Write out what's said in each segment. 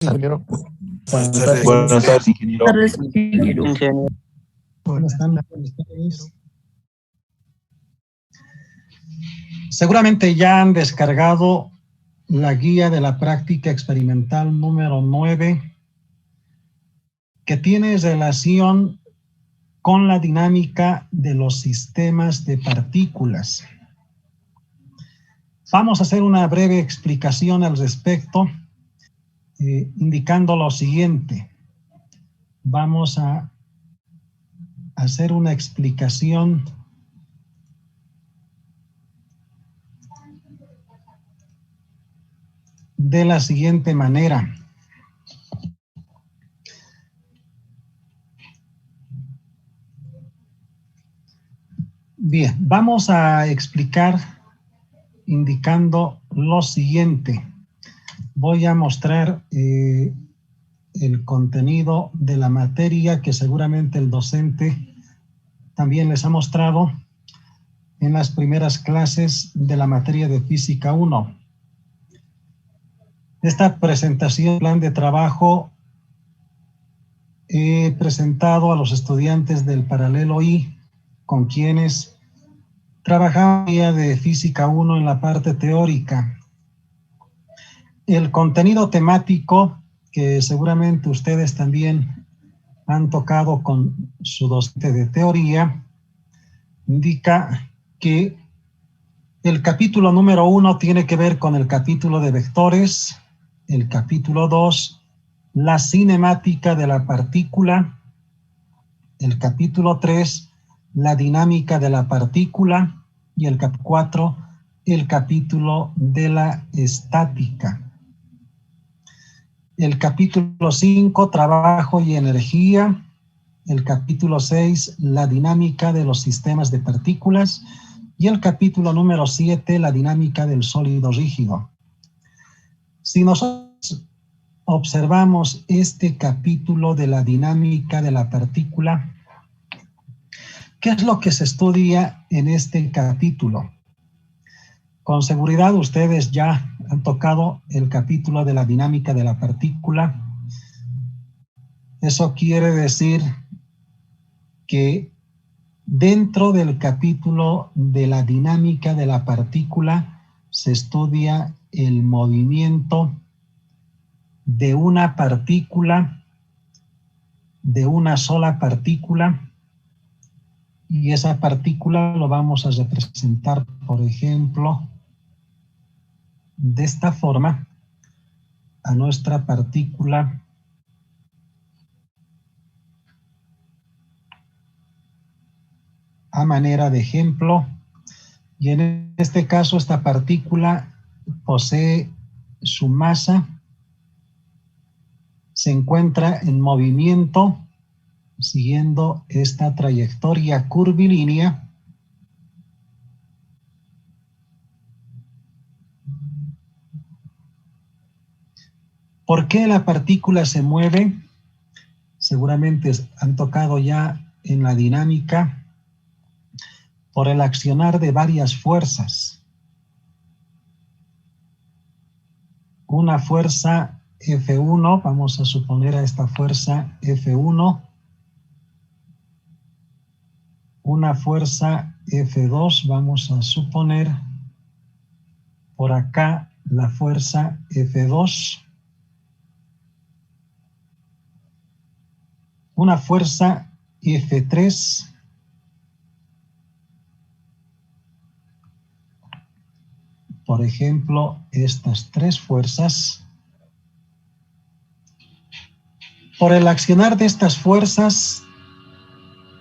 Ingeniero. Buenas tardes. Buenas tardes, ingeniero. Buenas tardes, ingeniero. ¿Cómo están? Seguramente ya han descargado la guía de la práctica experimental número 9, que tiene relación con la dinámica de los sistemas de partículas. Vamos a hacer una breve explicación al respecto, indicando lo siguiente. Vamos a hacer una explicación de la siguiente manera. Bien, vamos a explicar indicando lo siguiente. Voy a mostrar el contenido de la materia que seguramente el docente también les ha mostrado en las primeras clases de la materia de Física 1. Esta presentación, plan de trabajo, he presentado a los estudiantes del paralelo I, con quienes trabajaba de Física 1 en la parte teórica. El contenido temático, que seguramente ustedes también han tocado con su docente de teoría, indica que el capítulo número 1 tiene que ver con el capítulo de vectores, el capítulo 2, la cinemática de la partícula, el capítulo 3, la dinámica de la partícula, y el capítulo 4, el capítulo de la estática. El capítulo 5, trabajo y energía. El capítulo 6, la dinámica de los sistemas de partículas. Y el capítulo número 7, la dinámica del sólido rígido. Si nosotros observamos este capítulo de la dinámica de la partícula, ¿qué es lo que se estudia en este capítulo? Con seguridad ustedes ya han tocado el capítulo de la dinámica de la partícula. Eso quiere decir que dentro del capítulo de la dinámica de la partícula se estudia el movimiento de una partícula, de una sola partícula, y esa partícula lo vamos a representar, por ejemplo, de esta forma, a nuestra partícula a manera de ejemplo, y en este caso esta partícula posee su masa, se encuentra en movimiento siguiendo esta trayectoria curvilínea. ¿Por qué la partícula se mueve? Seguramente han tocado ya en la dinámica, por el accionar de varias fuerzas. Una fuerza F1, vamos a suponer a esta fuerza F1. Una fuerza F2, vamos a suponer por acá la fuerza F2. Una fuerza F3. Por ejemplo, estas tres fuerzas. Por el accionar de estas fuerzas,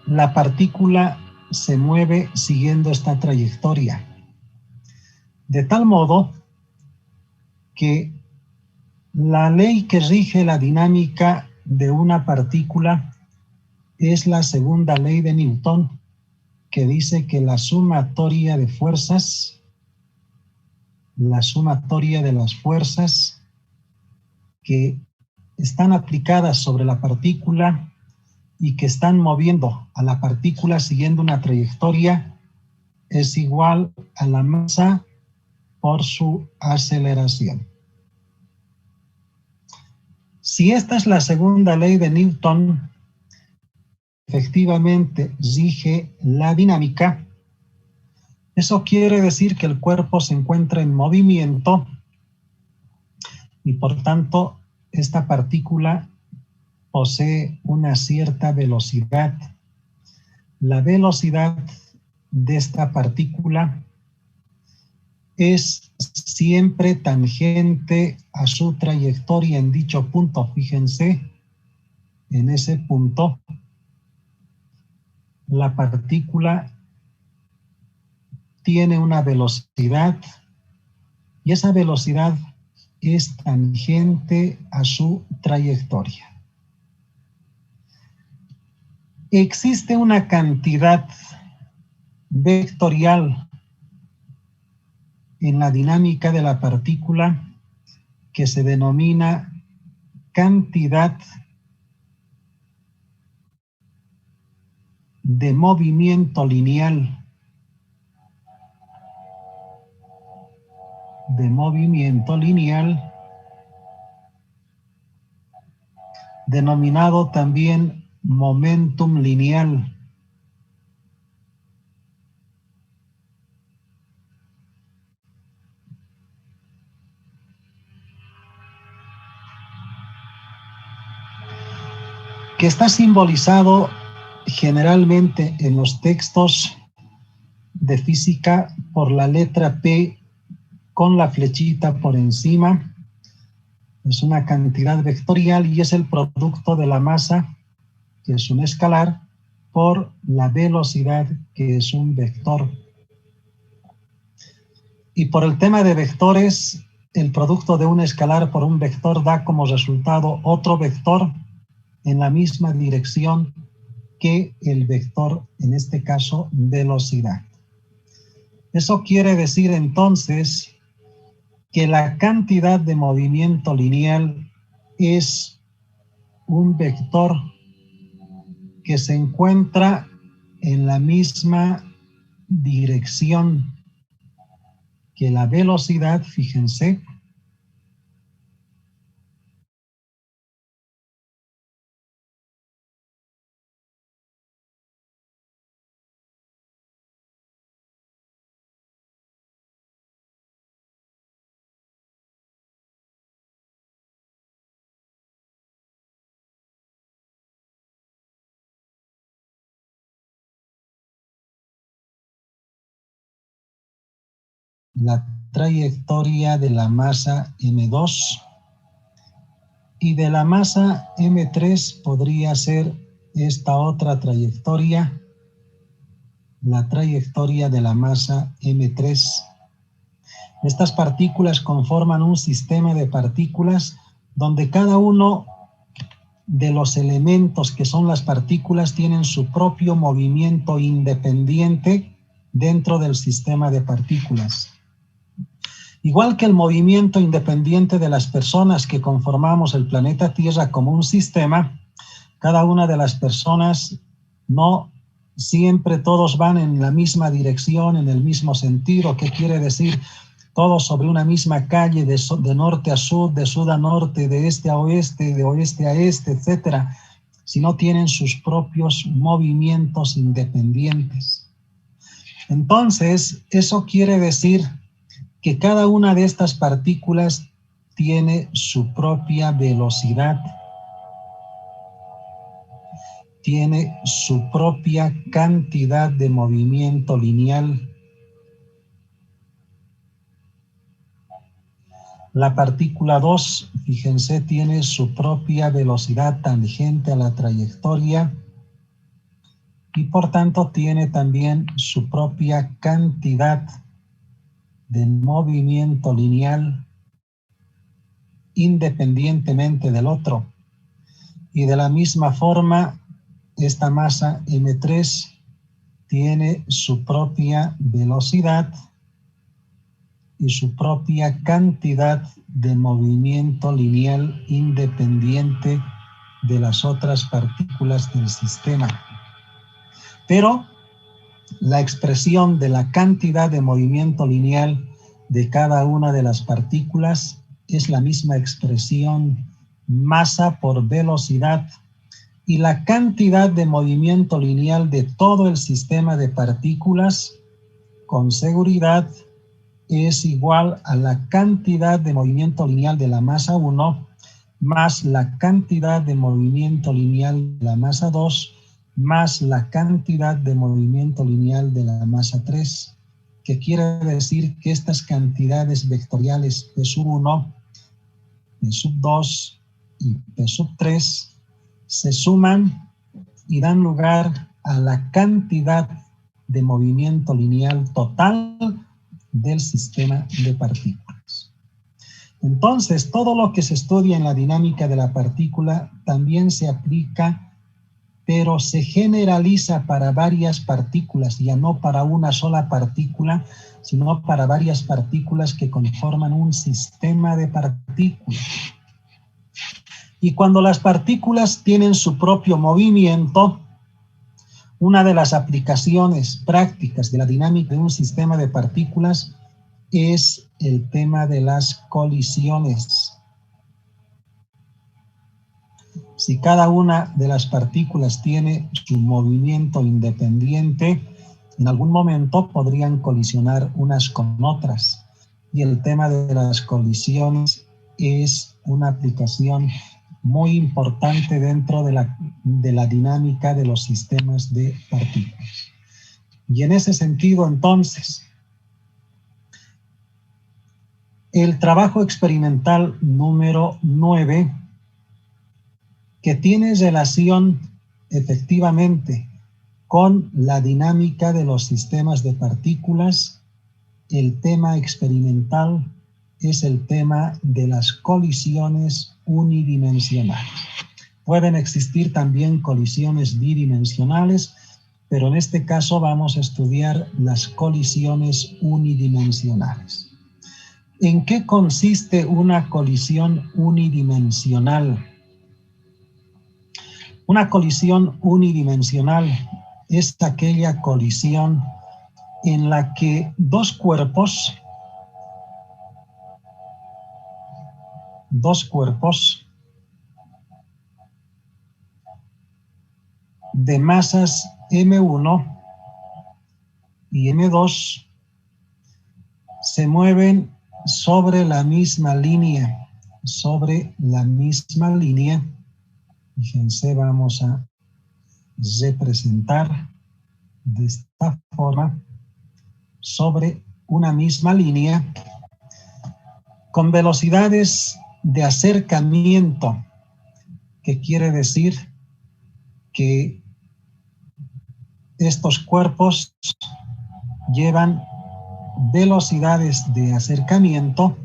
la partícula se mueve siguiendo esta trayectoria. De tal modo que la ley que rige la dinámica de una partícula es la segunda ley de Newton, que dice que la sumatoria de fuerzas, la sumatoria de las fuerzas que están aplicadas sobre la partícula y que están moviendo a la partícula siguiendo una trayectoria es igual a la masa por su aceleración. Si esta es la segunda ley de Newton, efectivamente rige la dinámica, eso quiere decir que el cuerpo se encuentra en movimiento y por tanto esta partícula posee una cierta velocidad. La velocidad de esta partícula es siempre tangente a su trayectoria en dicho punto. Fíjense, en ese punto, la partícula tiene una velocidad y esa velocidad es tangente a su trayectoria. Existe una cantidad vectorial en la dinámica de la partícula que se denomina cantidad de movimiento lineal. Denominado también momentum lineal. Que está simbolizado generalmente en los textos de física por la letra P con la flechita por encima. Es una cantidad vectorial y es el producto de la masa, que es un escalar, por la velocidad, que es un vector. Y por el tema de vectores, el producto de un escalar por un vector da como resultado otro vector en la misma dirección que el vector, en este caso, velocidad. Eso quiere decir entonces que la cantidad de movimiento lineal es un vector que se encuentra en la misma dirección que la velocidad, fíjense. La trayectoria de la masa M2 y de la masa M3 podría ser esta otra trayectoria, la trayectoria de la masa M3. Estas partículas conforman un sistema de partículas donde cada uno de los elementos que son las partículas tienen su propio movimiento independiente dentro del sistema de partículas. Igual que el movimiento independiente de las personas que conformamos el planeta Tierra como un sistema, cada una de las personas no siempre todos van en la misma dirección, en el mismo sentido. ¿Qué quiere decir? Todos sobre una misma calle, de norte a sur, de sur a norte, de este a oeste, de oeste a este, etcétera, sino tienen sus propios movimientos independientes. Entonces, eso quiere decir que cada una de estas partículas tiene su propia velocidad, tiene su propia cantidad de movimiento lineal. La partícula 2, fíjense, tiene su propia velocidad tangente a la trayectoria y por tanto tiene también su propia cantidad de movimiento lineal independientemente del otro. Y de la misma forma, esta masa M3 tiene su propia velocidad y su propia cantidad de movimiento lineal independiente de las otras partículas del sistema. Pero la expresión de la cantidad de movimiento lineal de cada una de las partículas es la misma expresión masa por velocidad, y la cantidad de movimiento lineal de todo el sistema de partículas con seguridad es igual a la cantidad de movimiento lineal de la masa 1 más la cantidad de movimiento lineal de la masa 2 más la cantidad de movimiento lineal de la masa 3, que quiere decir que estas cantidades vectoriales P1, P2 y P3 se suman y dan lugar a la cantidad de movimiento lineal total del sistema de partículas. Entonces, todo lo que se estudia en la dinámica de la partícula también se aplica, pero se generaliza para varias partículas, ya no para una sola partícula, sino para varias partículas que conforman un sistema de partículas. Y cuando las partículas tienen su propio movimiento, una de las aplicaciones prácticas de la dinámica de un sistema de partículas es el tema de las colisiones. Si cada una de las partículas tiene su movimiento independiente, en algún momento podrían colisionar unas con otras. Y el tema de las colisiones es una aplicación muy importante dentro de la dinámica de los sistemas de partículas. Y en ese sentido, entonces, el trabajo experimental número 9, que tiene relación efectivamente con la dinámica de los sistemas de partículas, el tema experimental es el tema de las colisiones unidimensionales. Pueden existir también colisiones bidimensionales, pero en este caso vamos a estudiar las colisiones unidimensionales. ¿En qué consiste una colisión unidimensional? Una colisión unidimensional es aquella colisión en la que dos cuerpos de masas M1 y M2 se mueven sobre la misma línea. Fíjense, vamos a representar de esta forma, sobre una misma línea, con velocidades de acercamiento, que quiere decir que estos cuerpos llevan velocidades de acercamiento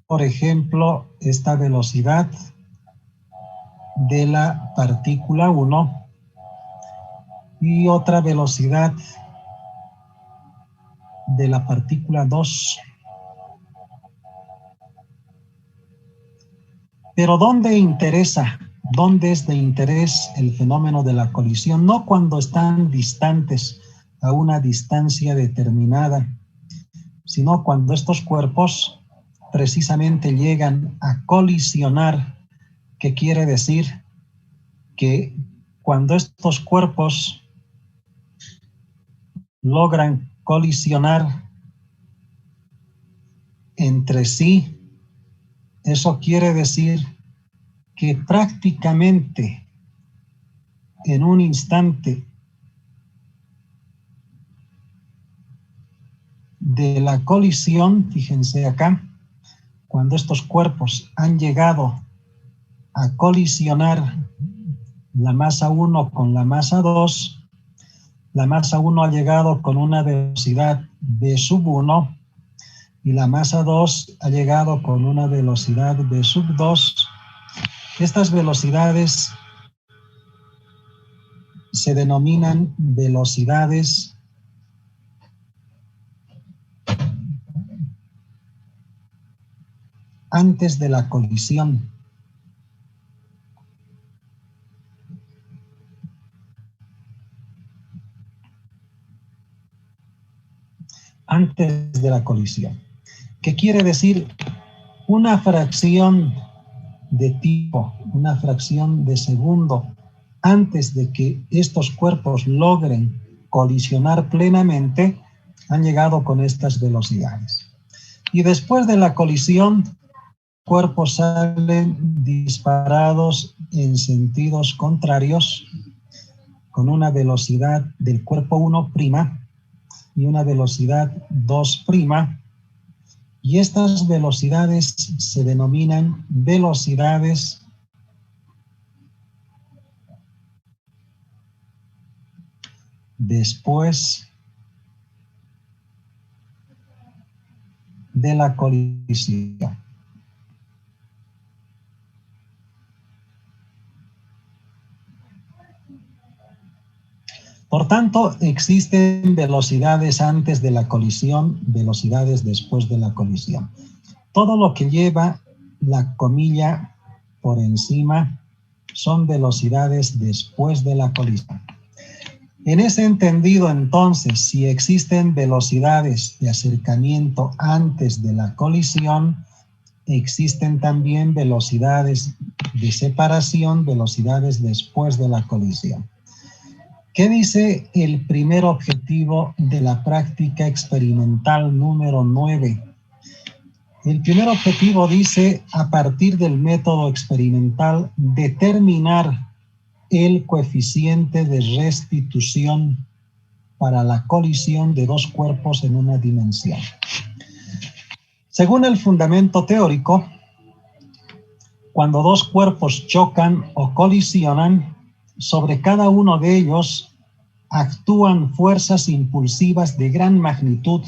por ejemplo, esta velocidad de la partícula 1 y otra velocidad de la partícula 2. Pero ¿dónde es de interés el fenómeno de la colisión? No cuando están distantes a una distancia determinada, sino cuando estos cuerpos precisamente llegan a colisionar, que quiere decir que cuando estos cuerpos logran colisionar entre sí, eso quiere decir que prácticamente en un instante de la colisión, fíjense acá, cuando estos cuerpos han llegado a colisionar la masa 1 con la masa 2, la masa 1 ha llegado con una velocidad v1 y la masa 2 ha llegado con una velocidad v2. Estas velocidades se denominan velocidades antes de la colisión. Antes antes de la colisión. ¿Qué quiere decir? Una fracción de tiempo, una fracción de segundo, antes de que estos cuerpos logren colisionar plenamente, han llegado con estas velocidades. Y después de la colisión, cuerpos salen disparados en sentidos contrarios, con una velocidad del cuerpo 1' y una velocidad 2'. Y estas velocidades se denominan velocidades después de la colisión. Por tanto, existen velocidades antes de la colisión, velocidades después de la colisión. Todo lo que lleva la comilla por encima son velocidades después de la colisión. En ese entendido, entonces, si existen velocidades de acercamiento antes de la colisión, existen también velocidades de separación, velocidades después de la colisión. ¿Qué dice el primer objetivo de la práctica experimental número 9? El primer objetivo dice, a partir del método experimental, determinar el coeficiente de restitución para la colisión de dos cuerpos en una dimensión. Según el fundamento teórico, cuando dos cuerpos chocan o colisionan, sobre cada uno de ellos actúan fuerzas impulsivas de gran magnitud.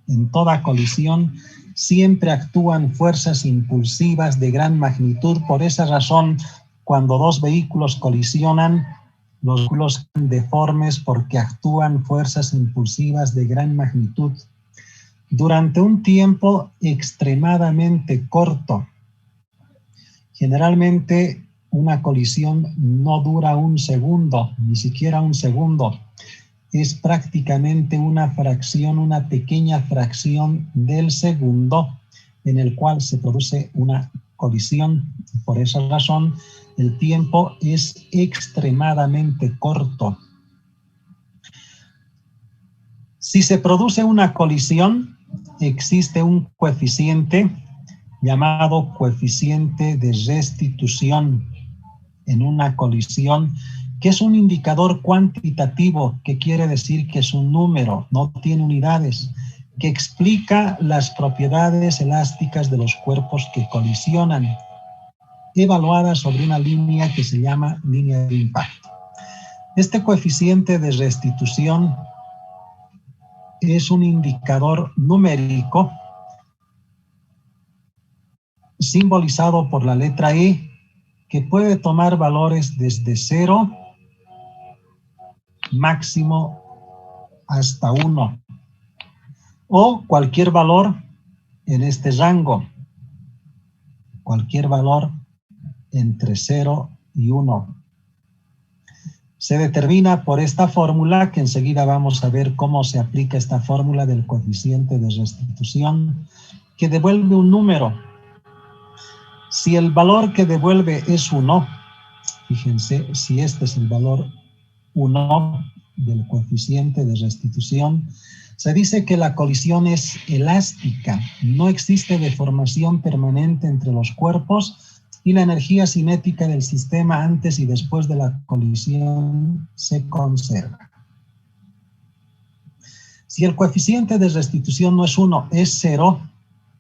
En toda colisión siempre actúan fuerzas impulsivas de gran magnitud. Por esa razón, cuando dos vehículos colisionan, los vehículos son deformes porque actúan fuerzas impulsivas de gran magnitud. Durante un tiempo extremadamente corto, generalmente una colisión no dura un segundo, ni siquiera un segundo. Es prácticamente una fracción, una pequeña fracción del segundo en el cual se produce una colisión. Por esa razón, el tiempo es extremadamente corto. Si se produce una colisión, existe un coeficiente llamado coeficiente de restitución en una colisión, que es un indicador cuantitativo, que quiere decir que es un número, no tiene unidades, que explica las propiedades elásticas de los cuerpos que colisionan, evaluada sobre una línea que se llama línea de impacto. Este coeficiente de restitución es un indicador numérico simbolizado por la letra E, que puede tomar valores desde 0 máximo hasta 1 o cualquier valor en este rango, cualquier valor entre 0 y 1. Se determina por esta fórmula, que enseguida vamos a ver cómo se aplica esta fórmula del coeficiente de restitución, que devuelve un número. Si el valor que devuelve es 1, fíjense, si este es el valor 1 del coeficiente de restitución, se dice que la colisión es elástica, no existe deformación permanente entre los cuerpos y la energía cinética del sistema antes y después de la colisión se conserva. Si el coeficiente de restitución no es 1, es 0,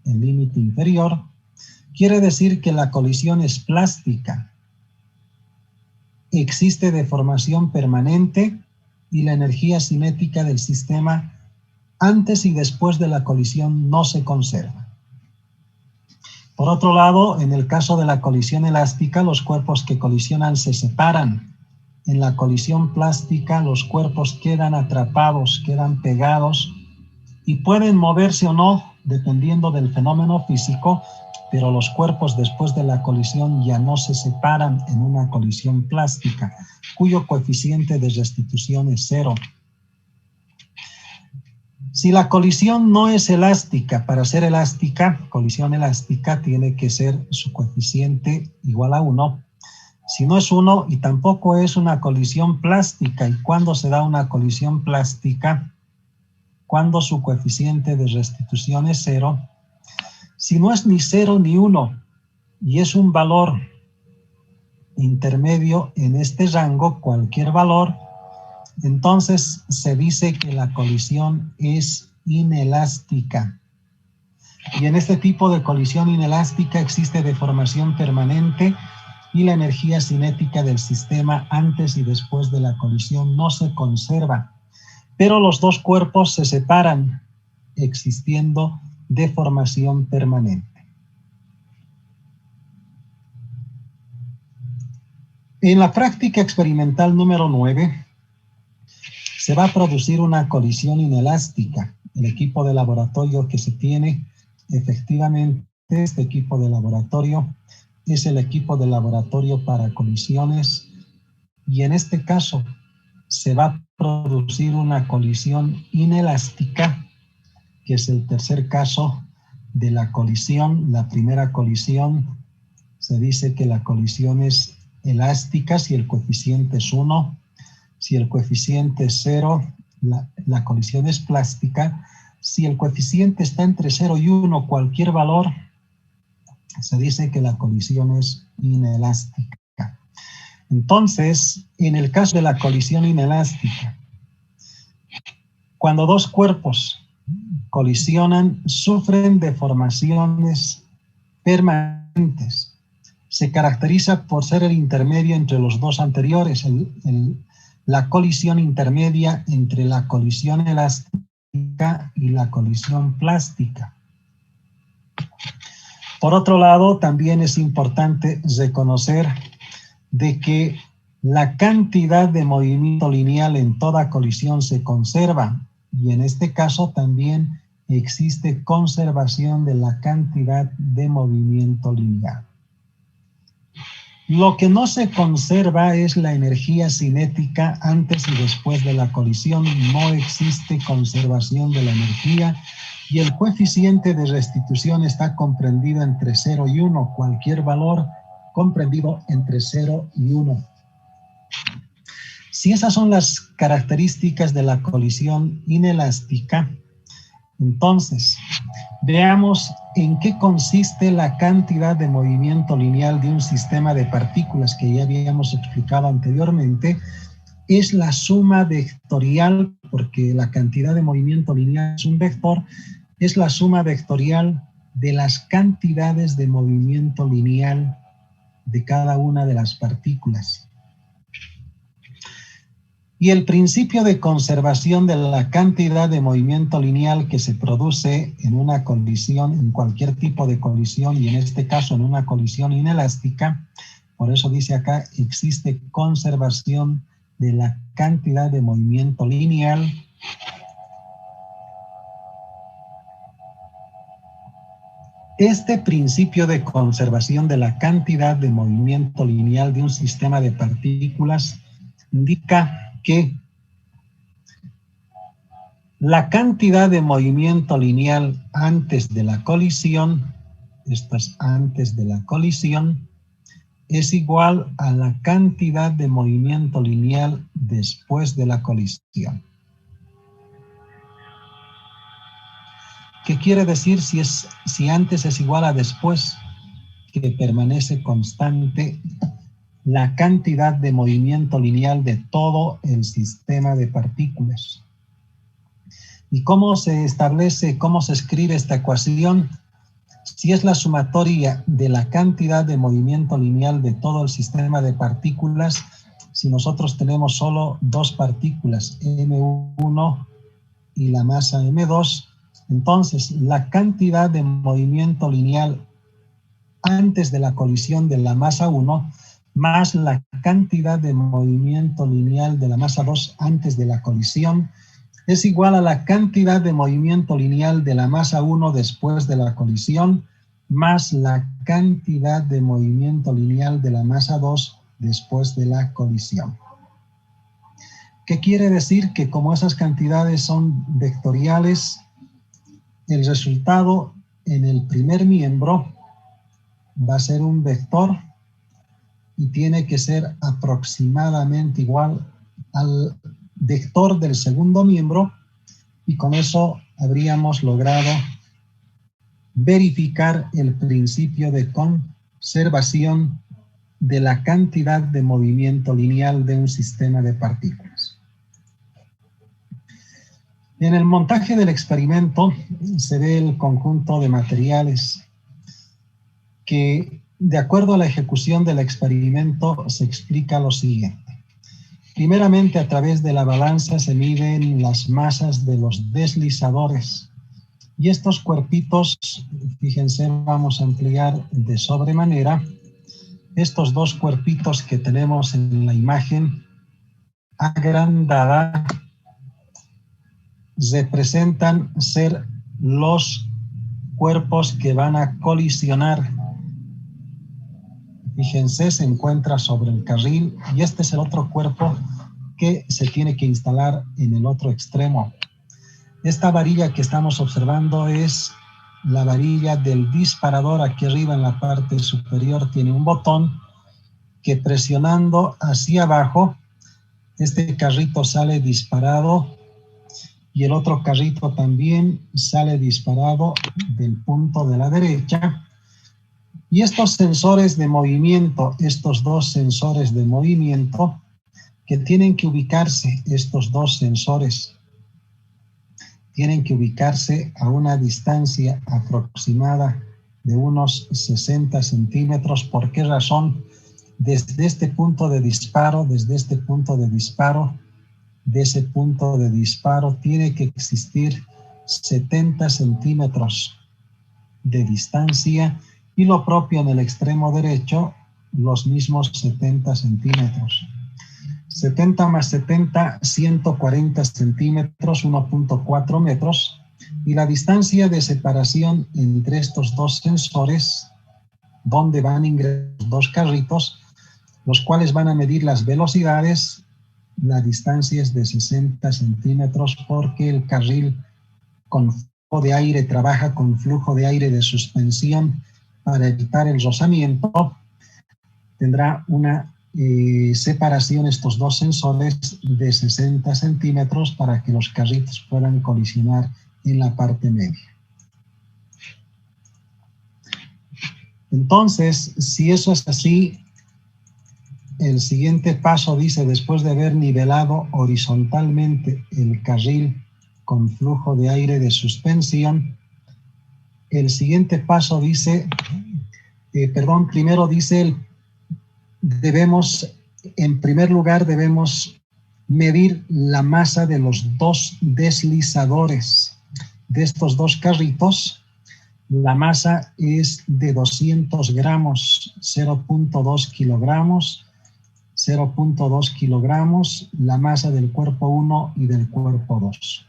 el límite inferior, quiere decir que la colisión es plástica. Existe deformación permanente y la energía cinética del sistema antes y después de la colisión no se conserva. Por otro lado, en el caso de la colisión elástica, los cuerpos que colisionan se separan. En la colisión plástica, los cuerpos quedan atrapados, quedan pegados y pueden moverse o no, dependiendo del fenómeno físico, pero los cuerpos después de la colisión ya no se separan en una colisión plástica, cuyo coeficiente de restitución es 0. Si la colisión no es elástica, para ser elástica, colisión elástica, tiene que ser su coeficiente igual a 1. Si no es 1 y tampoco es una colisión plástica, ¿y cuándo se da una colisión plástica? Cuando su coeficiente de restitución es 0. Si no es ni 0 ni 1 y es un valor intermedio en este rango, cualquier valor, entonces se dice que la colisión es inelástica. Y en este tipo de colisión inelástica existe deformación permanente y la energía cinética del sistema antes y después de la colisión no se conserva, pero los dos cuerpos se separan, existiendo deformación permanente. En la práctica experimental número 9, se va a producir una colisión inelástica. El equipo de laboratorio que se tiene, efectivamente, este equipo de laboratorio es el equipo de laboratorio para colisiones, y en este caso se va a producir una colisión inelástica, que es el tercer caso de la colisión. La primera colisión se dice que la colisión es elástica si el coeficiente es 1. Si el coeficiente es 0, la colisión es plástica. Si el coeficiente está entre 0 y 1, cualquier valor, se dice que la colisión es inelástica. Entonces, en el caso de la colisión inelástica, cuando dos cuerpos colisionan, sufren deformaciones permanentes. Se caracteriza por ser el intermedio entre los dos anteriores, la colisión intermedia entre la colisión elástica y la colisión plástica. Por otro lado, también es importante reconocer de que la cantidad de movimiento lineal en toda colisión se conserva, y en este caso también existe conservación de la cantidad de movimiento lineal. Lo que no se conserva es la energía cinética antes y después de la colisión. No existe conservación de la energía y el coeficiente de restitución está comprendido entre 0 y 1. Cualquier valor comprendido entre 0 y 1. Si esas son las características de la colisión inelástica, entonces veamos en qué consiste la cantidad de movimiento lineal de un sistema de partículas que ya habíamos explicado anteriormente. Es la suma vectorial, porque la cantidad de movimiento lineal es un vector, es la suma vectorial de las cantidades de movimiento lineal de cada una de las partículas. Y el principio de conservación de la cantidad de movimiento lineal que se produce en una colisión, en cualquier tipo de colisión, y en este caso en una colisión inelástica, por eso dice acá, existe conservación de la cantidad de movimiento lineal Este principio de conservación de la cantidad de movimiento lineal de un sistema de partículas indica que la cantidad de movimiento lineal antes de la colisión, esto es antes de la colisión, es igual a la cantidad de movimiento lineal después de la colisión. ¿Qué quiere decir si antes es igual a después? Que permanece constante la cantidad de movimiento lineal de todo el sistema de partículas. ¿Y cómo se establece, cómo se escribe esta ecuación? Si es la sumatoria de la cantidad de movimiento lineal de todo el sistema de partículas, si nosotros tenemos solo dos partículas, M1 y la masa M2, entonces la cantidad de movimiento lineal antes de la colisión de la masa 1 más la cantidad de movimiento lineal de la masa 2 antes de la colisión es igual a la cantidad de movimiento lineal de la masa 1 después de la colisión más la cantidad de movimiento lineal de la masa 2 después de la colisión. ¿Qué quiere decir? Que como esas cantidades son vectoriales, el resultado en el primer miembro va a ser un vector y tiene que ser aproximadamente igual al vector del segundo miembro, y con eso habríamos logrado verificar el principio de conservación de la cantidad de movimiento lineal de un sistema de partículas. En el montaje del experimento se ve el conjunto de materiales que, de acuerdo a la ejecución del experimento, se explica lo siguiente. Primeramente, a través de la balanza se miden las masas de los deslizadores. Y estos cuerpitos, fíjense, vamos a ampliar de sobremanera. Estos dos cuerpitos que tenemos en la imagen agrandada representan ser los cuerpos que van a colisionar. Fíjense, se encuentra sobre el carril y este es el otro cuerpo que se tiene que instalar en el otro extremo. Esta varilla que estamos observando es la varilla del disparador. Aquí arriba en la parte superior tiene un botón que, presionando hacia abajo, este carrito sale disparado y el otro carrito también sale disparado del punto de la derecha. Y estos sensores de movimiento, estos dos sensores de movimiento, que tienen que ubicarse, estos dos sensores, tienen que ubicarse a una distancia aproximada de unos 60 centímetros. ¿Por qué razón? Desde este punto de disparo, de ese punto de disparo, tiene que existir 70 centímetros de distancia, y lo propio en el extremo derecho, los mismos 70 centímetros. 70 más 70, 140 centímetros, 1.4 metros, y la distancia de separación entre estos dos sensores, donde van a ingresar los dos carritos, los cuales van a medir las velocidades, la distancia es de 60 centímetros, porque el carril con flujo de aire trabaja con flujo de aire de suspensión para evitar el rozamiento. Tendrá una separación, estos dos sensores, de 60 centímetros para que los carritos puedan colisionar en la parte media. Entonces, si eso es así, el siguiente paso dice, después de haber nivelado horizontalmente el carril con flujo de aire de suspensión, el siguiente paso dice, primero dice, en primer lugar debemos medir la masa de los dos deslizadores de estos dos carritos. La masa es de 200 gramos, 0.2 kilogramos, 0.2 kilogramos, la masa del cuerpo 1 y del cuerpo 2.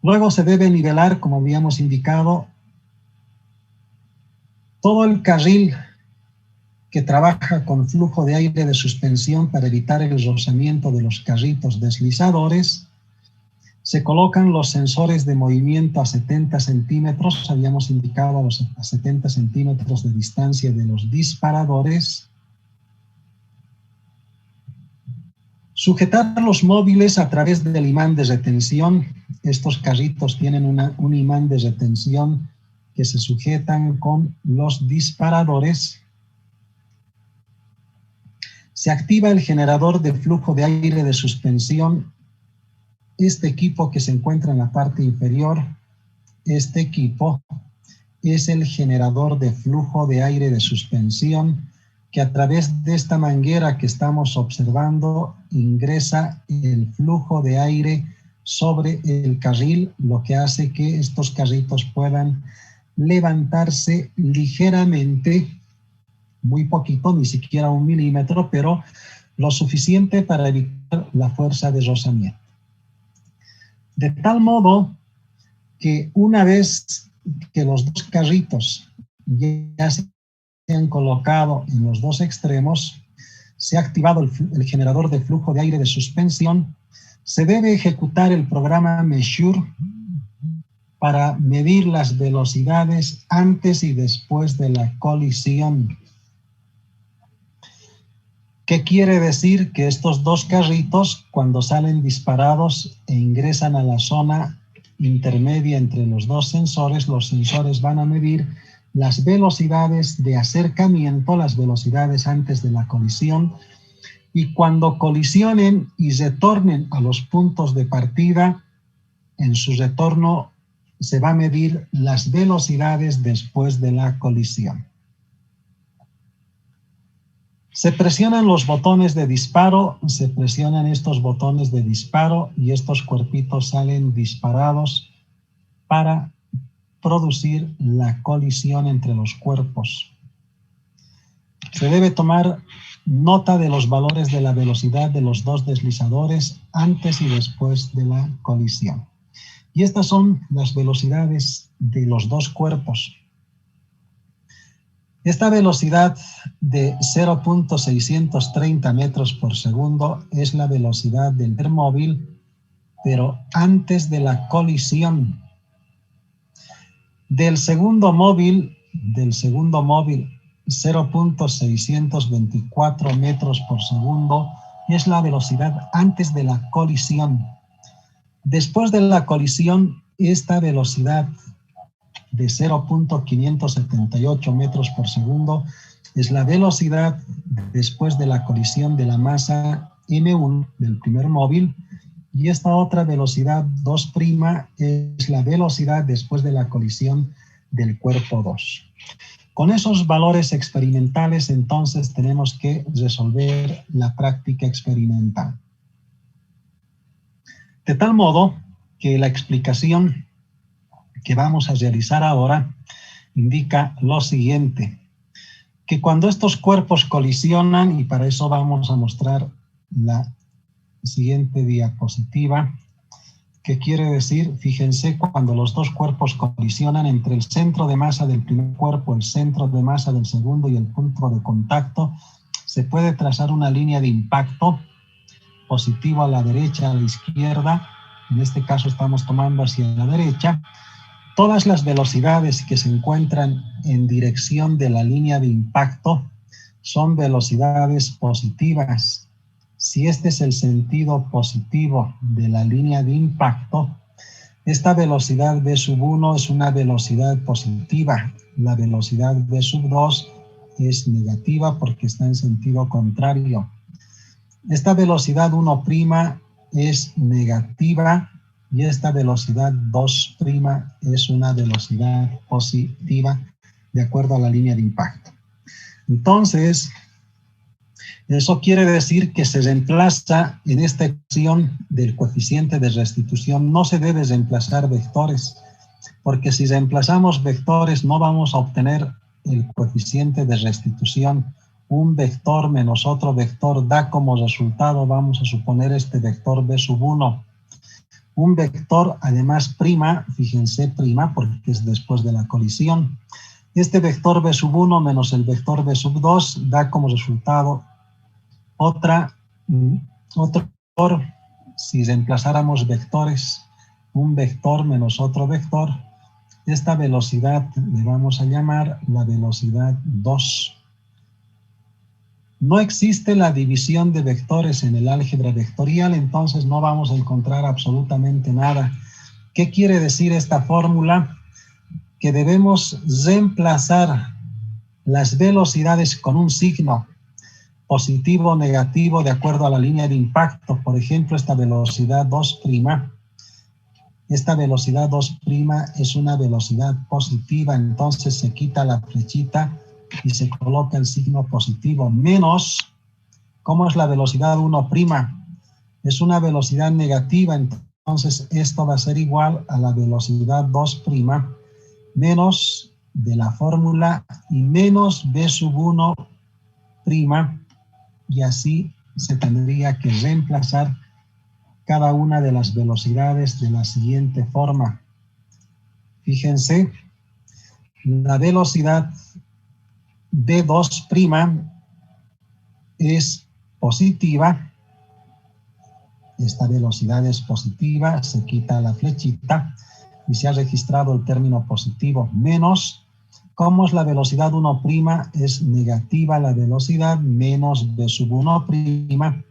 Luego se debe nivelar, como habíamos indicado, todo el carril que trabaja con flujo de aire de suspensión para evitar el rozamiento de los carritos deslizadores. Se colocan los sensores de movimiento a 70 centímetros, habíamos indicado a 70 centímetros de distancia de los disparadores. Sujetar los móviles a través del imán de retención. Estos carritos tienen un imán de retención que se sujetan con los disparadores. Se activa el generador de flujo de aire de suspensión. Este equipo que se encuentra en la parte inferior, este equipo es el generador de flujo de aire de suspensión, que a través de esta manguera que estamos observando ingresa el flujo de aire sobre el carril, lo que hace que estos carritos puedan levantarse ligeramente, muy poquito, ni siquiera 1 milímetro, pero lo suficiente para evitar la fuerza de rozamiento. De tal modo que una vez que los dos carritos ya se han colocado en los dos extremos, se ha activado el generador de flujo de aire de suspensión, se debe ejecutar el programa Measure para medir las velocidades antes y después de la colisión. ¿Qué quiere decir? Que estos dos carritos, cuando salen disparados e ingresan a la zona intermedia entre los dos sensores, los sensores van a medir las velocidades de acercamiento, las velocidades antes de la colisión, y cuando colisionen y retornen a los puntos de partida, en su retorno se va a medir las velocidades después de la colisión. Se presionan los botones de disparo, se presionan estos botones de disparo y estos cuerpitos salen disparados para producir la colisión entre los cuerpos. Se debe tomar nota de los valores de la velocidad de los dos deslizadores antes y después de la colisión. Y estas son las velocidades de los dos cuerpos. Esta velocidad de 0.630 metros por segundo es la velocidad del primer móvil, pero antes de la colisión. Del segundo móvil 0.624 metros por segundo es la velocidad antes de la colisión. Después de la colisión, esta velocidad de 0.578 metros por segundo es la velocidad después de la colisión de la masa M1 del primer móvil, y esta otra velocidad 2' es la velocidad después de la colisión del cuerpo 2. Con esos valores experimentales, entonces, tenemos que resolver la práctica experimental. De tal modo que la explicación que vamos a realizar ahora indica lo siguiente, que cuando estos cuerpos colisionan, y para eso vamos a mostrar la siguiente diapositiva, que quiere decir, fíjense, cuando los dos cuerpos colisionan entre el centro de masa del primer cuerpo, el centro de masa del segundo y el punto de contacto, se puede trazar una línea de impacto positivo a la derecha, a la izquierda. En este caso estamos tomando hacia la derecha. Todas las velocidades que se encuentran en dirección de la línea de impacto son velocidades positivas. Si este es el sentido positivo de la línea de impacto, esta velocidad v1 es una velocidad positiva. La velocidad v2 es negativa porque está en sentido contrario. Esta velocidad 1' es negativa y esta velocidad 2' es una velocidad positiva de acuerdo a la línea de impacto. Entonces, eso quiere decir que se reemplaza en esta ecuación del coeficiente de restitución, no se debe reemplazar vectores, porque si reemplazamos vectores no vamos a obtener el coeficiente de restitución. Un vector menos otro vector da como resultado, vamos a suponer, este vector v1. Un vector además prima, fíjense, prima porque es después de la colisión. Este vector v1 menos el vector v2 da como resultado otro vector. Si reemplazáramos vectores, un vector menos otro vector, esta velocidad le vamos a llamar la velocidad 2. No existe la división de vectores en el álgebra vectorial, entonces no vamos a encontrar absolutamente nada. ¿Qué quiere decir esta fórmula? Que debemos reemplazar las velocidades con un signo positivo o negativo de acuerdo a la línea de impacto. Por ejemplo, esta velocidad 2', esta velocidad 2' es una velocidad positiva, entonces se quita la flechita y se coloca el signo positivo, menos, ¿cómo es la velocidad 1'? Es una velocidad negativa, entonces esto va a ser igual a la velocidad 2' menos de la fórmula y menos v1', y así se tendría que reemplazar cada una de las velocidades de la siguiente forma. Fíjense, la velocidad v2' es positiva. Esta velocidad es positiva, se quita la flechita y se ha registrado el término positivo menos. Como es la velocidad 1', es negativa la velocidad menos v sub 1'.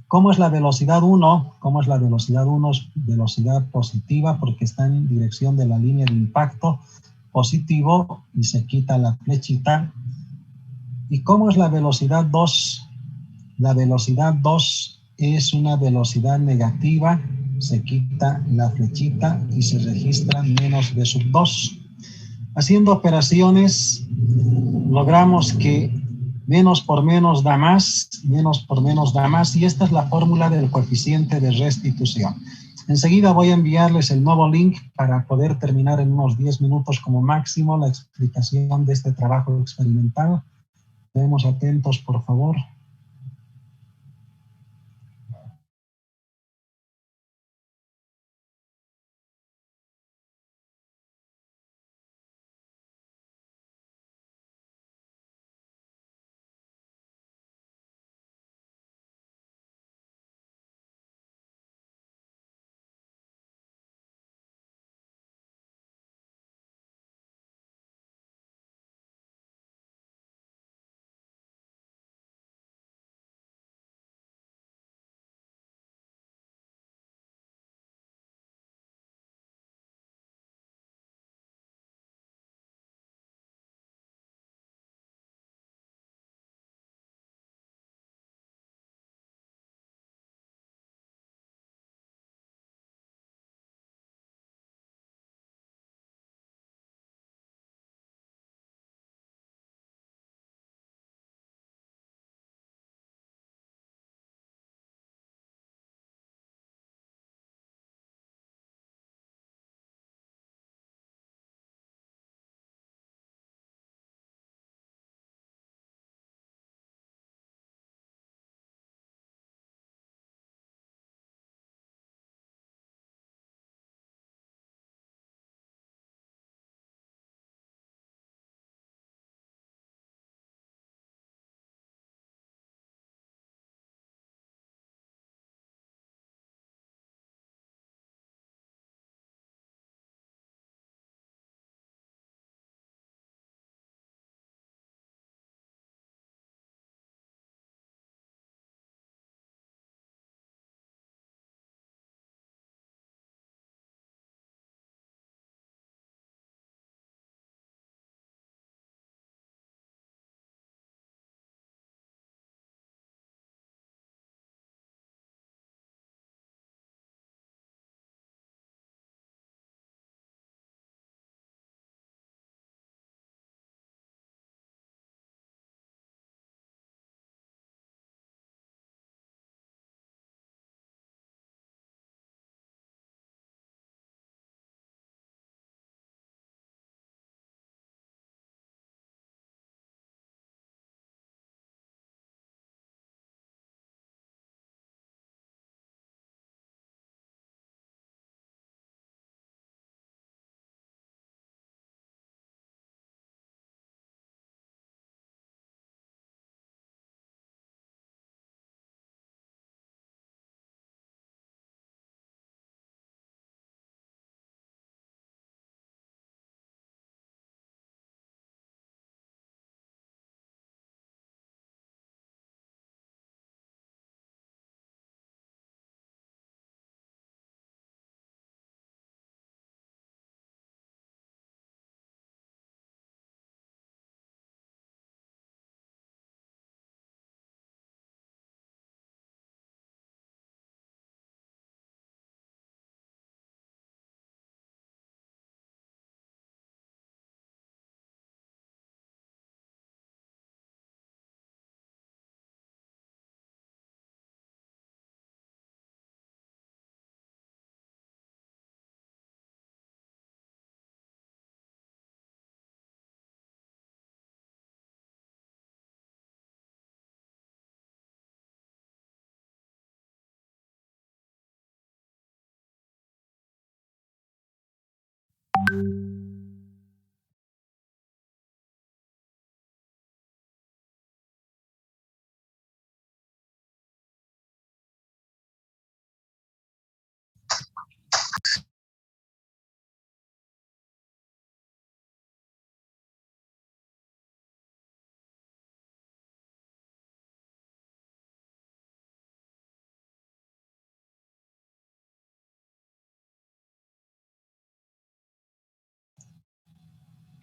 ¿Cómo es la velocidad 1? ¿Cómo es la velocidad 1? Es velocidad positiva porque está en dirección de la línea de impacto positivo y se quita la flechita. ¿Y cómo es la velocidad 2? La velocidad 2 es una velocidad negativa, se quita la flechita y se registra menos v sub 2. Haciendo operaciones, logramos que menos por menos da más, menos por menos da más, y esta es la fórmula del coeficiente de restitución. Enseguida voy a enviarles el nuevo link para poder terminar en unos 10 minutos como máximo la explicación de este trabajo experimental. Estemos atentos, por favor.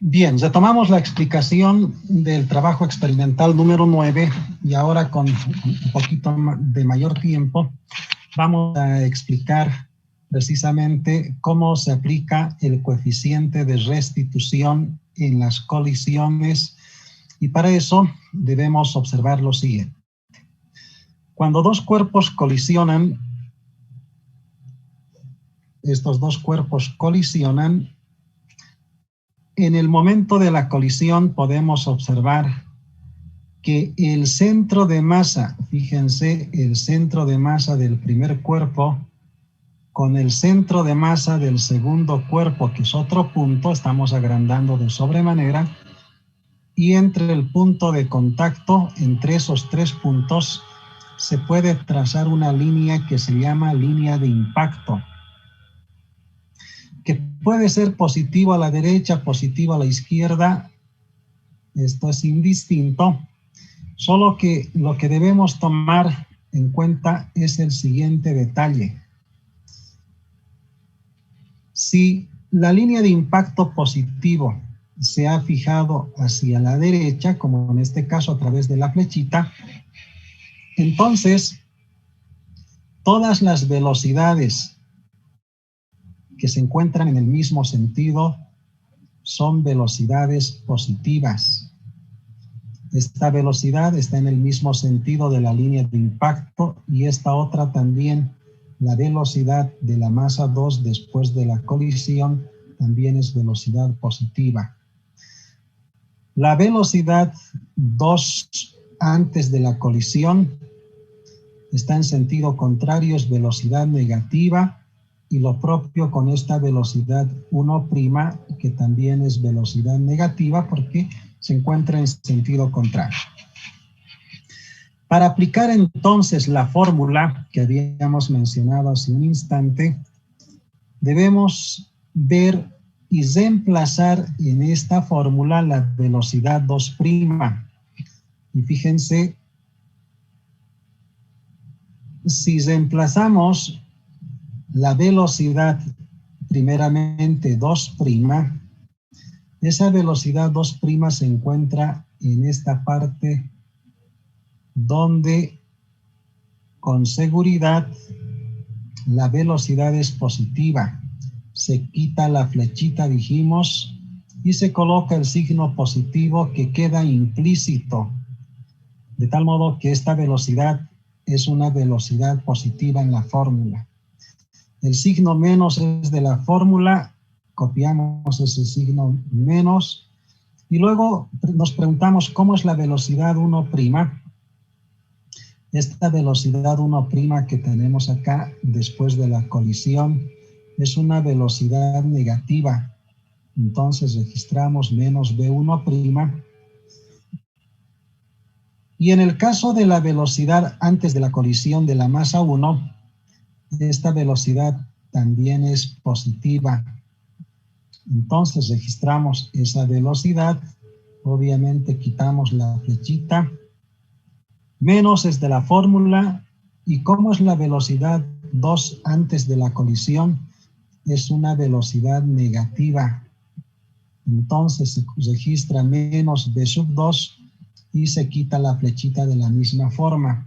Bien, retomamos la explicación del trabajo experimental número 9 y ahora con un poquito de mayor tiempo vamos a explicar precisamente cómo se aplica el coeficiente de restitución en las colisiones y para eso debemos observar lo siguiente. Cuando dos cuerpos colisionan, estos dos cuerpos colisionan, en el momento de la colisión podemos observar que el centro de masa, fíjense, el centro de masa del primer cuerpo con el centro de masa del segundo cuerpo, que es otro punto, estamos agrandando de sobremanera, y entre el punto de contacto, entre esos tres puntos, se puede trazar una línea que se llama línea de impacto, que puede ser positivo a la derecha, positivo a la izquierda, esto es indistinto, solo que lo que debemos tomar en cuenta es el siguiente detalle. Si la línea de impacto positivo se ha fijado hacia la derecha, como en este caso a través de la flechita, entonces todas las velocidades que se encuentran en el mismo sentido son velocidades positivas. Esta velocidad está en el mismo sentido de la línea de impacto y esta otra también, la velocidad de la masa 2 después de la colisión, también es velocidad positiva. La velocidad 2 antes de la colisión está en sentido contrario, es velocidad negativa, y lo propio con esta velocidad 1', que también es velocidad negativa porque se encuentra en sentido contrario. Para aplicar entonces la fórmula que habíamos mencionado hace un instante, debemos ver y reemplazar en esta fórmula la velocidad 2'. Y fíjense, si reemplazamos la velocidad primeramente 2', esa velocidad 2' se encuentra en esta parte donde con seguridad la velocidad es positiva. Se quita la flechita, dijimos, y se coloca el signo positivo que queda implícito, de tal modo que esta velocidad es una velocidad positiva en la fórmula. El signo menos es de la fórmula, copiamos ese signo menos y luego nos preguntamos cómo es la velocidad 1'. Esta velocidad 1' que tenemos acá después de la colisión es una velocidad negativa. Entonces registramos menos V1'. Y en el caso de la velocidad antes de la colisión de la masa 1, esta velocidad también es positiva. Entonces registramos esa velocidad, obviamente quitamos la flechita, menos es de la fórmula, y como es la velocidad 2 antes de la colisión, es una velocidad negativa. Entonces se registra menos V2 y se quita la flechita de la misma forma.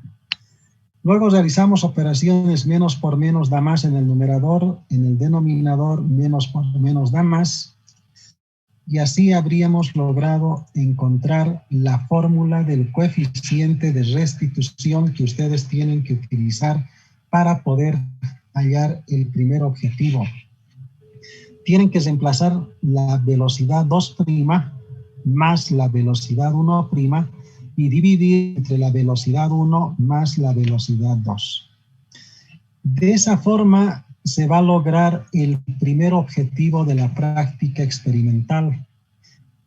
Luego realizamos operaciones menos por menos da más en el numerador, en el denominador menos por menos da más, y así habríamos logrado encontrar la fórmula del coeficiente de restitución que ustedes tienen que utilizar para poder hallar el primer objetivo. Tienen que reemplazar la velocidad 2' más la velocidad 1' y dividir entre la velocidad 1 más la velocidad 2. De esa forma se va a lograr el primer objetivo de la práctica experimental.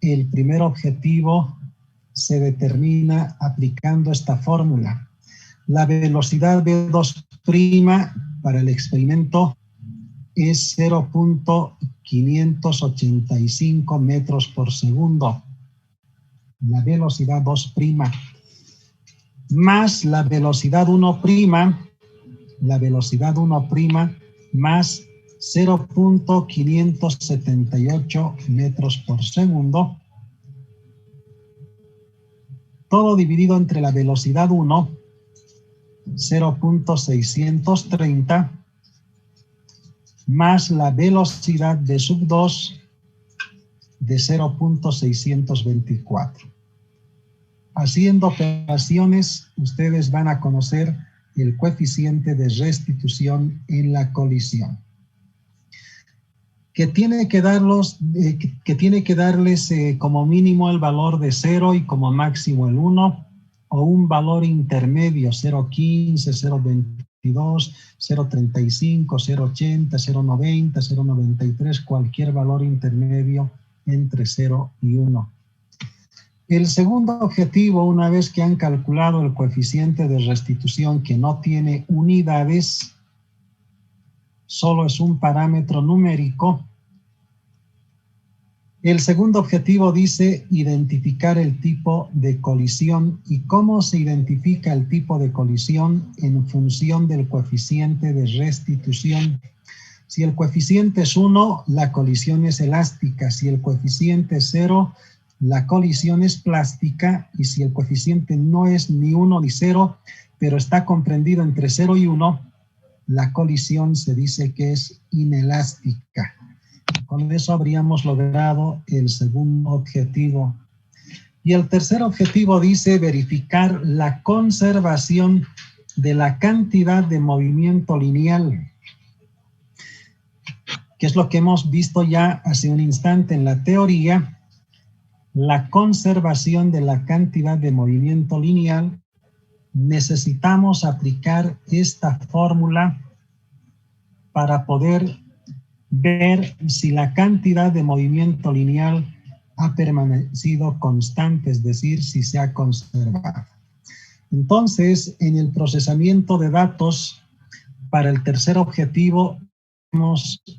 El primer objetivo se determina aplicando esta fórmula. La velocidad V2' para el experimento es 0.585 metros por segundo. La velocidad 2' más la velocidad 1', la velocidad 1' más 0.578 metros por segundo, todo dividido entre la velocidad 1, 0.630, más la velocidad de sub 2 de 0.624. Haciendo operaciones, ustedes van a conocer el coeficiente de restitución en la colisión, que tiene que darles como mínimo el valor de 0 y como máximo el 1, o un valor intermedio, 0.15, 0.22, 0.35, 0.80, 0.90, 0.93, cualquier valor intermedio entre 0 y 1. El segundo objetivo, una vez que han calculado el coeficiente de restitución que no tiene unidades, solo es un parámetro numérico. El segundo objetivo dice identificar el tipo de colisión. ¿Y cómo se identifica el tipo de colisión? En función del coeficiente de restitución. Si el coeficiente es 1, la colisión es elástica. Si el coeficiente es 0, la colisión es plástica. Y si el coeficiente no es ni 1 ni 0, pero está comprendido entre 0 y 1, la colisión se dice que es inelástica. Con eso habríamos logrado el segundo objetivo. Y el tercer objetivo dice verificar la conservación de la cantidad de movimiento lineal, que es lo que hemos visto ya hace un instante en la teoría. La conservación de la cantidad de movimiento lineal, necesitamos aplicar esta fórmula para poder ver si la cantidad de movimiento lineal ha permanecido constante, es decir, si se ha conservado. Entonces, en el procesamiento de datos, para el tercer objetivo, vamos a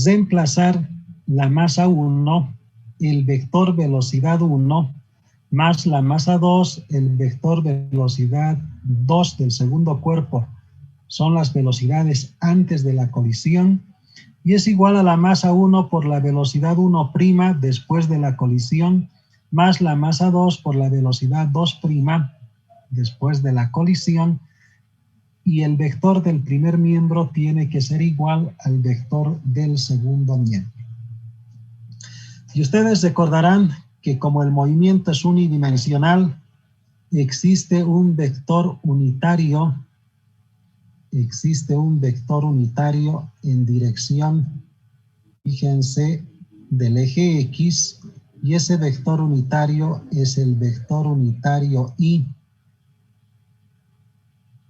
reemplazar la masa 1, el vector velocidad 1, más la masa 2, el vector velocidad 2 del segundo cuerpo. Son las velocidades antes de la colisión, y es igual a la masa 1 por la velocidad 1' después de la colisión, más la masa 2 por la velocidad 2' después de la colisión, y el vector del primer miembro tiene que ser igual al vector del segundo miembro. Y ustedes recordarán que como el movimiento es unidimensional, existe un vector unitario en dirección, fíjense, del eje X, y ese vector unitario es el vector unitario Y,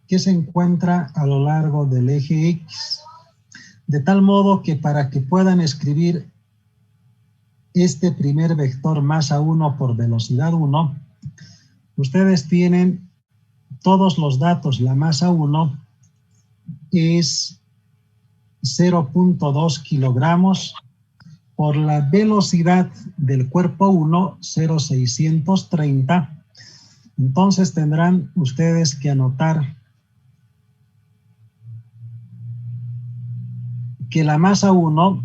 que se encuentra a lo largo del eje X, de tal modo que para que puedan escribir este primer vector masa 1 por velocidad 1, ustedes tienen todos los datos. La masa 1 es 0.2 kilogramos por la velocidad del cuerpo 1, 0.630. Entonces tendrán ustedes que anotar que la masa 1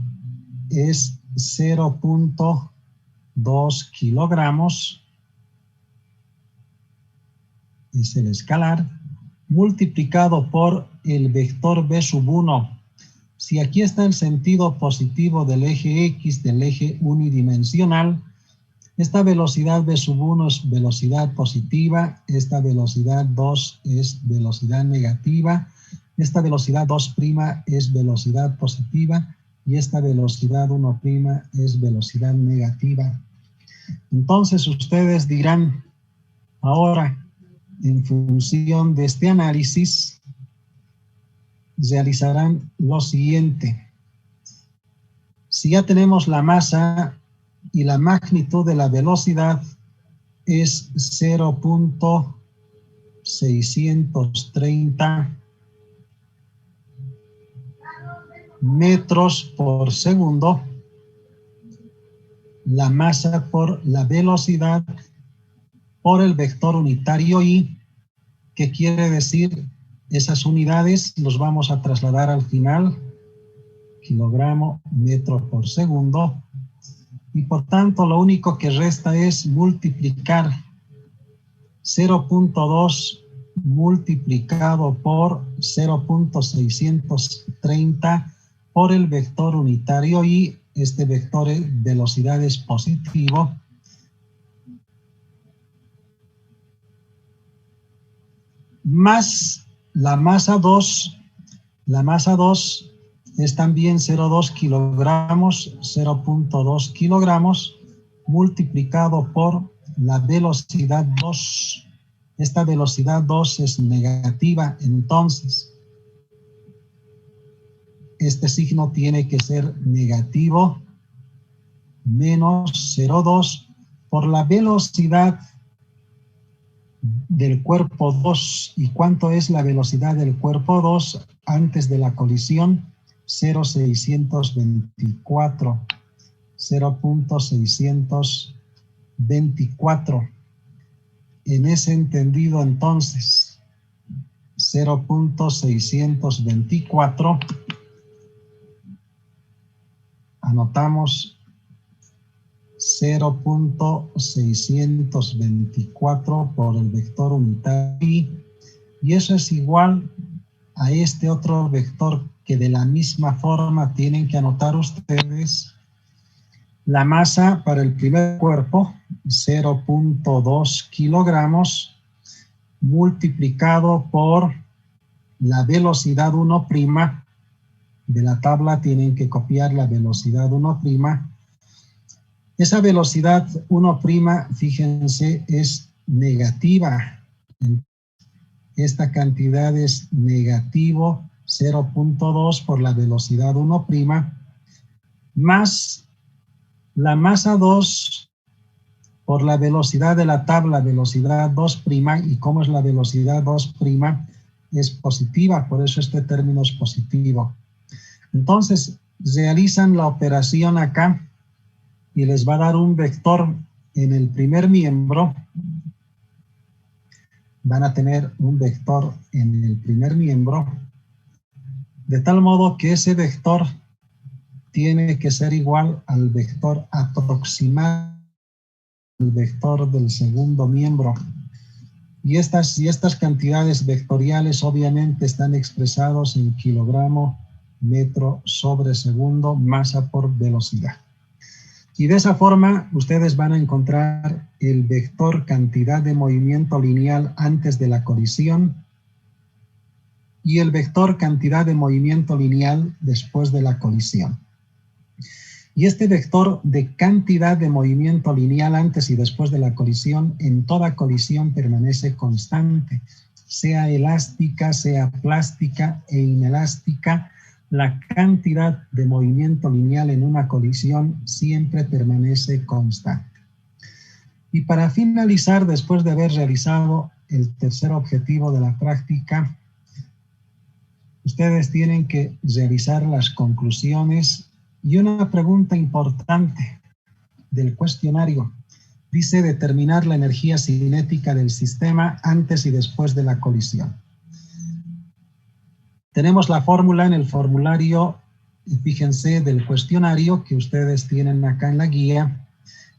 es 0.2 kilogramos, es el escalar, multiplicado por el vector B sub 1. Si aquí está el sentido positivo del eje X, del eje unidimensional, esta velocidad B sub 1 es velocidad positiva, esta velocidad 2 es velocidad negativa, esta velocidad 2' es velocidad positiva y esta velocidad 1' es velocidad negativa. Entonces ustedes dirán, ahora, en función de este análisis, realizarán lo siguiente. Si ya tenemos la masa y la magnitud de la velocidad es 0.630 metros por segundo, la masa por la velocidad por el vector unitario Y, que quiere decir esas unidades los vamos a trasladar al final. kilogramo metro por segundo. Y por tanto, lo único que resta es multiplicar 0.2 multiplicado por 0.630 por el vector unitario, y este vector de velocidad es positivo. Más la masa 2. La masa 2 es también 0.2 kilogramos, 0.2 kilogramos, multiplicado por la velocidad 2. Esta velocidad 2 es negativa, entonces este signo tiene que ser negativo, menos 0.2 por la velocidad del cuerpo 2. ¿Y cuánto es la velocidad del cuerpo 2 antes de la colisión? 0.624. 0.624. En ese entendido, entonces, 0.624, anotamos 0.624 por el vector unitario, y eso es igual a este otro vector que de la misma forma tienen que anotar ustedes. La masa para el primer cuerpo, 0.2 kilogramos, multiplicado por la velocidad 1'. De la tabla tienen que copiar la velocidad 1'. Esa velocidad 1', fíjense, es negativa. Esta cantidad es negativo 0.2 por la velocidad 1', más la masa 2 por la velocidad de la tabla, velocidad 2', y como es la velocidad 2', es positiva, por eso este término es positivo. Entonces, realizan la operación acá y les va a dar un vector en el primer miembro. Van a tener un vector en el primer miembro, de tal modo que ese vector tiene que ser igual al vector aproximado, el vector del segundo miembro. Y estas cantidades vectoriales obviamente están expresados en kilogramo metro sobre segundo, masa por velocidad. Y de esa forma ustedes van a encontrar el vector cantidad de movimiento lineal antes de la colisión y el vector cantidad de movimiento lineal después de la colisión. Y este vector de cantidad de movimiento lineal antes y después de la colisión, en toda colisión permanece constante, sea elástica, sea plástica e inelástica. La cantidad de movimiento lineal en una colisión siempre permanece constante. Y para finalizar, después de haber realizado el tercer objetivo de la práctica, ustedes tienen que revisar las conclusiones y una pregunta importante del cuestionario. Dice determinar la energía cinética del sistema antes y después de la colisión. Tenemos la fórmula en el formulario, fíjense, del cuestionario que ustedes tienen acá en la guía.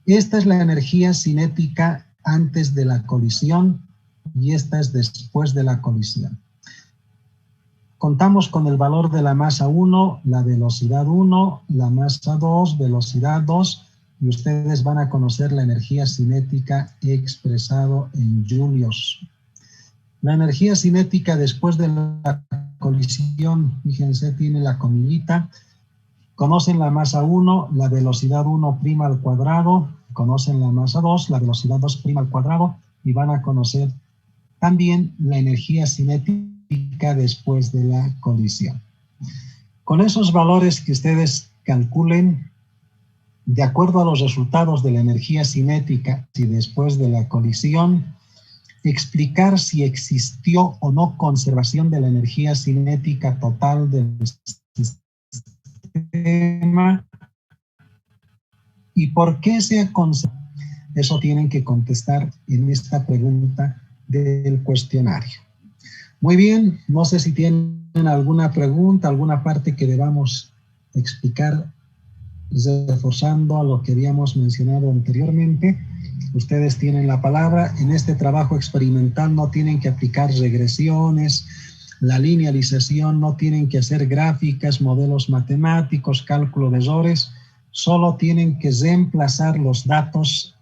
Esta es la energía cinética antes de la colisión y esta es después de la colisión. Contamos con el valor de la masa 1, la velocidad 1, la masa 2, velocidad 2, y ustedes van a conocer la energía cinética expresado en julios. La energía cinética después de la colisión, fíjense, tiene la comillita. Conocen la masa 1, la velocidad 1' al cuadrado, conocen la masa 2, la velocidad 2' al cuadrado, y van a conocer también la energía cinética después de la colisión. Con esos valores que ustedes calculen, de acuerdo a los resultados de la energía cinética y después de la colisión, explicar si existió o no conservación de la energía cinética total del sistema y por qué se ha conservado. Eso tienen que contestar en esta pregunta del cuestionario. Muy bien, no sé si tienen alguna pregunta, alguna parte que debamos explicar, reforzando a lo que habíamos mencionado anteriormente. Ustedes tienen la palabra. En este trabajo experimental no tienen que aplicar regresiones, la linealización, no tienen que hacer gráficas, modelos matemáticos, cálculo de errores, solo tienen que reemplazar los datos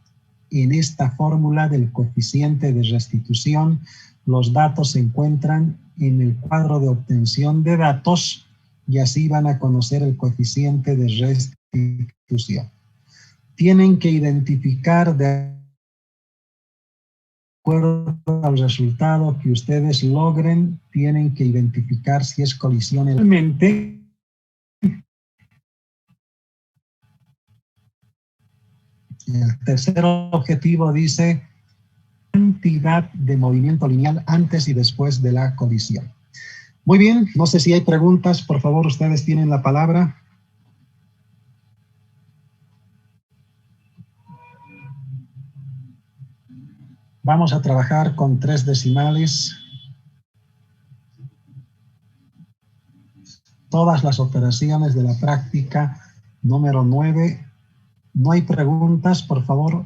en esta fórmula del coeficiente de restitución. Los datos se encuentran en el cuadro de obtención de datos y así van a conocer el coeficiente de restitución. Tienen que identificar de acuerdo al resultado que ustedes logren, tienen que identificar si es colisión realmente. El tercer objetivo dice cantidad de movimiento lineal antes y después de la colisión. Muy bien, no sé si hay preguntas, por favor, ustedes tienen la palabra. Vamos a trabajar con 3 decimales. Todas las operaciones de la práctica número 9. No hay preguntas, por favor.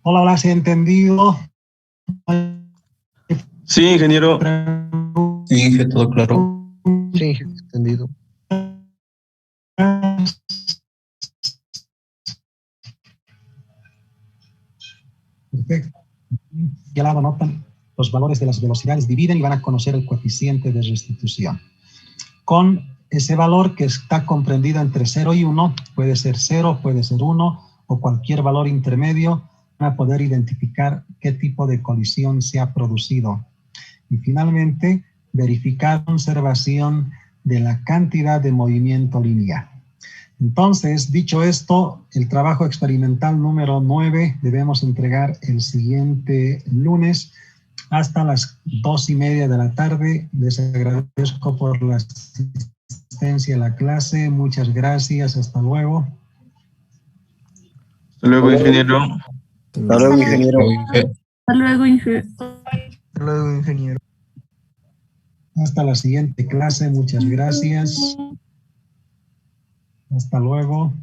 Hola, hola, ¿se ha entendido? Sí, ingeniero. Sí, todo claro. Sí, entendido. Perfecto. Y al lado anotan los valores de las velocidades, dividen y van a conocer el coeficiente de restitución. Con ese valor que está comprendido entre 0 y 1, puede ser 0, puede ser 1 o cualquier valor intermedio, van a poder identificar qué tipo de colisión se ha producido. Y finalmente, verificar la conservación de la cantidad de movimiento lineal. Entonces, dicho esto, el trabajo experimental número 9 debemos entregar el siguiente lunes hasta las 2:30 de la tarde. Les agradezco por la asistencia a la clase. Muchas gracias. Hasta luego. Hasta luego, ingeniero. Hasta luego, ingeniero. Hasta luego, ingeniero. Hasta luego, ingeniero. Hasta la siguiente clase. Muchas gracias. Hasta luego.